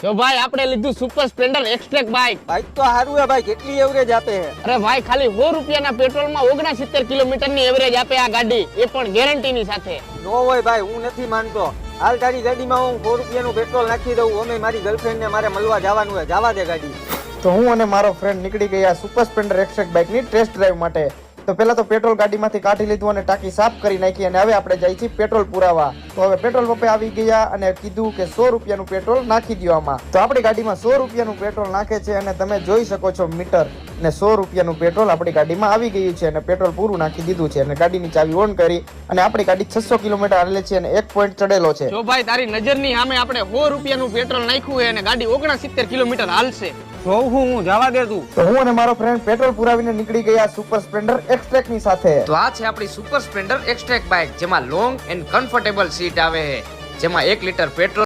જો ભાઈ આપણે લીધું super Splendor XTEC bike. Bike તો સારું હે ભાઈ, કેટલી એવરેજ આપે છે? અરે ભાઈ ખાલી 100 રૂપિયાના પેટ્રોલમાં 69 કિલોમીટરની એવરેજ આપે આ ગાડી, એ પણ ગેરંટીની સાથે. નો હોય ભાઈ, હું નથી માનતો. હાલ તારી ગાડીમાં હું 100 રૂપિયાનું પેટ્રોલ નાખી દઉં. અમે મારી ગર્લફ્રેન્ડને મારે મળવા જવાનું હોય, જવા દે ગાડી. તો હું અને મારો ફ્રેન્ડ નીકળી ગયા સુપર સ્પ્લેન્ડર એક્સટ્રેક બાઇકની ટેસ્ટ ડ્રાઈવ માટે. તો પહેલા તો પેટ્રોલ ગાડીમાંથી કાઢી લીધું અને ટાંકી સાફ કરી નાખી અને હવે આપણે જઈએ છીએ પેટ્રોલ પુરાવા. તો હવે પેટ્રોલ પંપે આવી ગયા અને કીધું કે 100 રૂપિયાનું પેટ્રોલ નાખી દો આમાં. તો આપણી ગાડીમાં 100 રૂપિયાનું પેટ્રોલ નાખે છે અને તમે જોઈ શકો છો મીટર ને 100 રૂપિયાનું પેટ્રોલ આપણી ગાડીમાં આવી ગયું છે અને પેટ્રોલ પૂરું નાખી દીધું છે અને ગાડીની ચાવી ઓન કરી અને આપણી ગાડી 600 કિલોમીટર હાલે છે અને 1 પોઈન્ટ ચડેલો છે. જો ભાઈ તારી નજરની સામે આપણે 100 રૂપિયાનું પેટ્રોલ નાખ્યું છે અને ગાડી 69 કિલોમીટર હાલશે. જોઉં હું જવા દે તું. તો હું અને મારો ફ્રેન્ડ પેટ્રોલ પુરાવીને નીકળી ગયા સુપર સ્પ્લેન્ડર એક્સટ્રેક ની સાથે. તો આ છે આપણી સુપર સ્પ્લેન્ડર એક્સટ્રેક બાઇક, જેમાં લોંગ એન્ડ કમ્ફર્ટેબલ સીટ આવે છે, જેમાં 1 લીટર પેટ્રોલ